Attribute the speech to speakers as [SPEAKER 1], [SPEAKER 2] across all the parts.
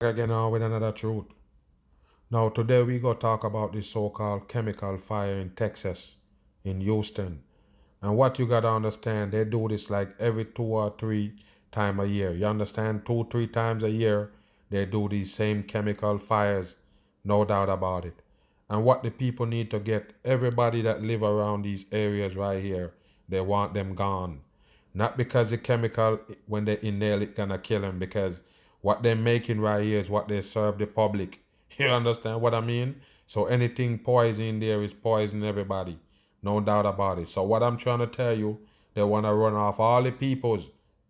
[SPEAKER 1] Again on with another truth. Now today we go talk about the so-called chemical fire in Texas, in Houston. And what you gotta understand, they do this like every 2 or 3 times a year. You understand? 2, 3 times a year they do these same chemical fires, no doubt about it. And what the people need to get, everybody that live around these areas right here, they want them gone. Not because the chemical, when they inhale it, gonna kill them, because what they're making right here is what they serve the public. You understand what I mean? So anything poison in there is poison everybody. No doubt about it. So what I'm trying to tell you, they want to run off all the peoples.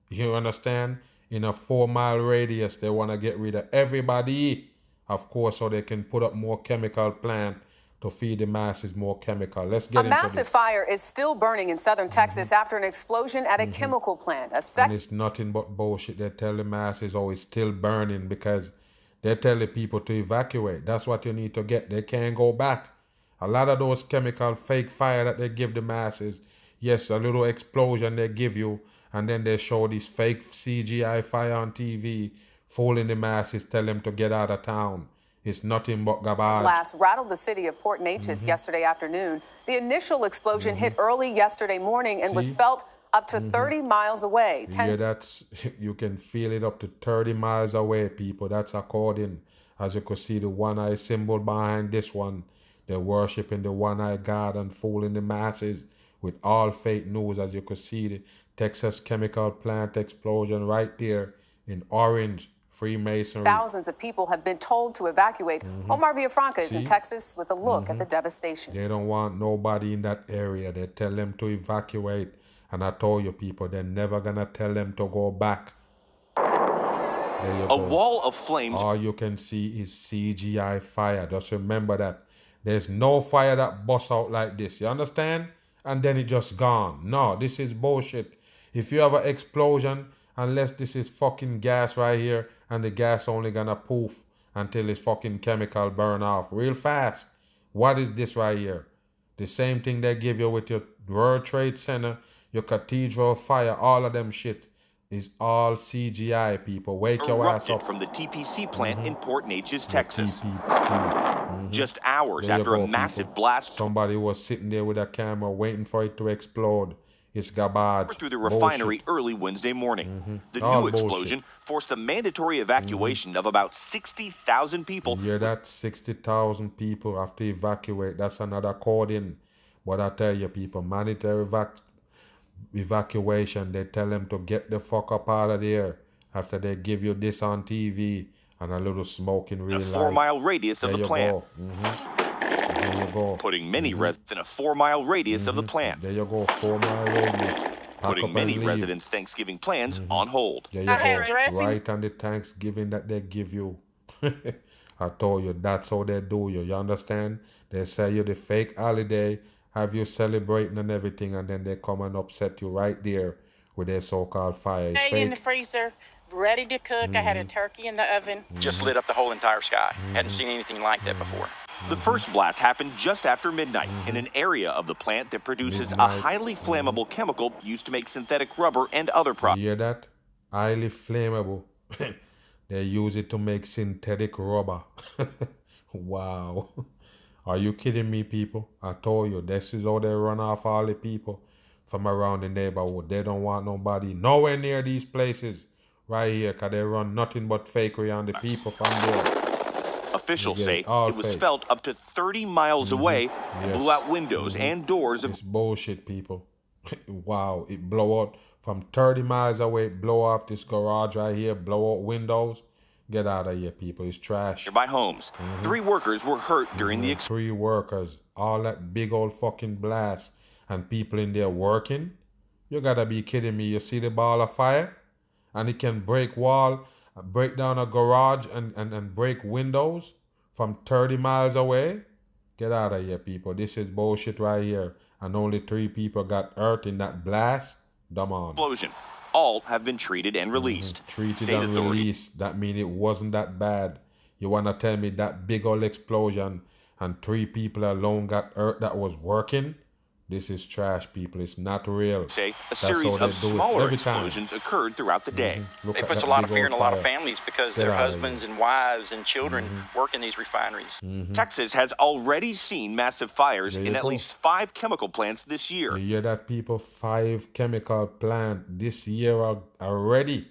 [SPEAKER 1] You understand? In a 4 mile radius, they want to get rid of everybody. Of course, so they can put up more chemical plant to feed the masses more chemical. Let's get into this.
[SPEAKER 2] A massive fire is still burning in southern Texas after an explosion at a chemical plant.
[SPEAKER 1] And it's nothing but bullshit. They tell the masses, oh, it's still burning, because they tell the people to evacuate. That's what you need to get. They can't go back. A lot of those chemical fake fire that they give the masses, yes, a little explosion they give you, and then they show this fake CGI fire on TV, fooling the masses, tell them to get out of town. It's nothing but garbage.
[SPEAKER 2] Blast rattled the city of Port Neches yesterday afternoon. The initial explosion hit early yesterday morning and was felt up to 30 miles away.
[SPEAKER 1] Yeah, that's, you can feel it up to 30 miles away, people. That's according, as you could see, the one-eye symbol behind this one. They're worshiping the one-eye God and fooling the masses with all fake news. As you could see, the Texas chemical plant explosion right there in orange. Freemasonry.
[SPEAKER 2] Thousands of people have been told to evacuate. Omar Villafranca is in Texas with a look at the devastation.
[SPEAKER 1] They don't want nobody in that area. They tell them to evacuate. And I told you, people, they're never going to tell them to go back.
[SPEAKER 3] A wall of flames.
[SPEAKER 1] All you can see is CGI fire. Just remember that. There's no fire that busts out like this. You understand? And then it just gone. No, this is bullshit. If you have an explosion, unless this is fucking gas right here, and the gas only gonna poof until it's fucking chemical burn off real fast. What is this right here? The same thing they give you with your World Trade Center, your Cathedral fire, all of them shit is all CGI, people. Wake your ass up.
[SPEAKER 3] From the TPC plant in Port Neches, Texas. Just hours after a massive blast.
[SPEAKER 1] Somebody was sitting there with a camera waiting for it to explode. It's garbage.
[SPEAKER 3] Through the refinery early Wednesday morning. The new explosion forced a mandatory evacuation of about 60,000 people.
[SPEAKER 1] Yeah, that's 60,000 people have to evacuate. That's another coding. But I tell you, people, mandatory evacuation, they tell them to get the fuck up out of there after they give you this on TV and a little smoke in real life.
[SPEAKER 3] A 4-mile radius of the plant.
[SPEAKER 1] There you go.
[SPEAKER 3] Putting many residents in a 4-mile radius of the plant.
[SPEAKER 1] There you go, 4-mile radius.
[SPEAKER 3] Putting many residents' Thanksgiving plans on hold.
[SPEAKER 1] There you go, right on the Thanksgiving that they give you. I told you, that's how they do you. You understand? They sell you the fake holiday, have you celebrating and everything, and then they come and upset you right there with their so-called fire. It's
[SPEAKER 4] in the freezer, ready to cook. I had a turkey in the oven.
[SPEAKER 5] Just lit up the whole entire sky. Hadn't seen anything like that before.
[SPEAKER 3] The first blast happened just after midnight in an area of the plant that produces a highly flammable chemical used to make synthetic rubber and other products.
[SPEAKER 1] You hear that? Highly flammable. They use it to make synthetic rubber. Wow. Are you kidding me, people? I told you, this is how they run off all the people from around the neighborhood. They don't want nobody nowhere near these places right here, because they run nothing but fakery on the people from there.
[SPEAKER 3] Officials say it was felt up to 30 miles away, blew out windows and doors.
[SPEAKER 1] It's bullshit, people. Wow, it blow out from 30 miles away, blow off this garage right here, blow out windows. Get out of here, people. It's trash.
[SPEAKER 3] Nearby homes. 3 workers were hurt during the explosion.
[SPEAKER 1] 3 workers. All that big old fucking blast. And people in there working. You gotta be kidding me. You see the ball of fire? And it can break wall, break down a garage and break windows from 30 miles away. Get out of here, people. This is bullshit right here. And only 3 people got hurt in that blast. Come on.
[SPEAKER 3] Explosion. All have been treated and released.
[SPEAKER 1] Treated and released. That means it wasn't that bad. You want to tell me that big old explosion and 3 people alone got hurt that was working? This is trash, people. It's not real.
[SPEAKER 3] Say a
[SPEAKER 1] That's
[SPEAKER 3] series
[SPEAKER 1] how they
[SPEAKER 3] of
[SPEAKER 1] do it
[SPEAKER 3] smaller
[SPEAKER 1] every time.
[SPEAKER 3] explosions occurred throughout the day.
[SPEAKER 1] Look
[SPEAKER 5] It
[SPEAKER 1] at
[SPEAKER 5] puts a
[SPEAKER 1] that
[SPEAKER 5] lot of
[SPEAKER 1] big
[SPEAKER 5] fear in
[SPEAKER 1] old
[SPEAKER 5] a lot of
[SPEAKER 1] fire.
[SPEAKER 5] families because
[SPEAKER 1] Get
[SPEAKER 5] their
[SPEAKER 1] out of
[SPEAKER 5] husbands and wives and children work in these refineries.
[SPEAKER 3] Texas has already seen massive fires
[SPEAKER 1] There
[SPEAKER 3] in
[SPEAKER 1] you
[SPEAKER 3] at
[SPEAKER 1] go.
[SPEAKER 3] least 5 chemical plants this year.
[SPEAKER 1] You hear that, people? 5 chemical plant this year already.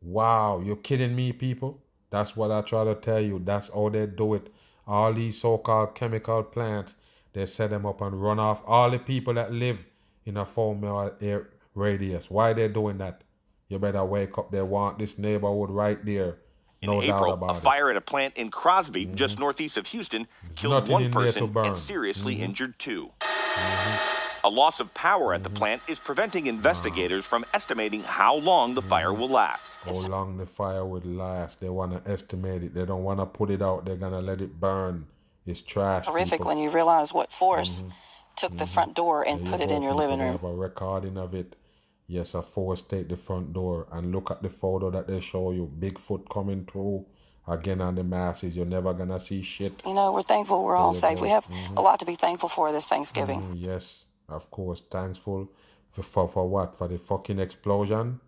[SPEAKER 1] Wow, you're kidding me, people? That's what I try to tell you. That's how they do it. All these so-called chemical plants, they set them up and run off all the people that live in a 4-mile radius. Why they doing that? You better wake up. They want this neighborhood right there.
[SPEAKER 3] In
[SPEAKER 1] No doubt
[SPEAKER 3] April,
[SPEAKER 1] about
[SPEAKER 3] a
[SPEAKER 1] it.
[SPEAKER 3] fire at a plant in Crosby, just northeast of Houston, killed
[SPEAKER 1] nothing
[SPEAKER 3] 1
[SPEAKER 1] in there to
[SPEAKER 3] person
[SPEAKER 1] burn.
[SPEAKER 3] and seriously injured 2. A loss of power at the plant is preventing investigators from estimating how long the fire will last.
[SPEAKER 1] How long the fire would last. They want to estimate it. They don't want to put it out. They're going to let it burn. It's trash,
[SPEAKER 6] Horrific
[SPEAKER 1] people.
[SPEAKER 6] when you realize what force took the front door and
[SPEAKER 1] There
[SPEAKER 6] put
[SPEAKER 1] you
[SPEAKER 6] it
[SPEAKER 1] go,
[SPEAKER 6] in your
[SPEAKER 1] people.
[SPEAKER 6] living
[SPEAKER 1] They
[SPEAKER 6] room.
[SPEAKER 1] have a recording of it. Yes, a force take the front door. And look at the photo that they show you. Bigfoot coming through. Again on the masses. You're never going to see shit.
[SPEAKER 6] You know, we're thankful we're all
[SPEAKER 1] you
[SPEAKER 6] safe.
[SPEAKER 1] go.
[SPEAKER 6] We have a lot to be thankful for this Thanksgiving.
[SPEAKER 1] Yes, of course. Thankful for what? For the fucking explosion?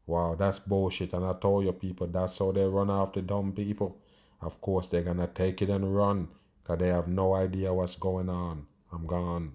[SPEAKER 1] Wow, that's bullshit. And I told you, people, that's how they run off the dumb people. Of course, they're going to take it and run because they have no idea what's going on. I'm gone.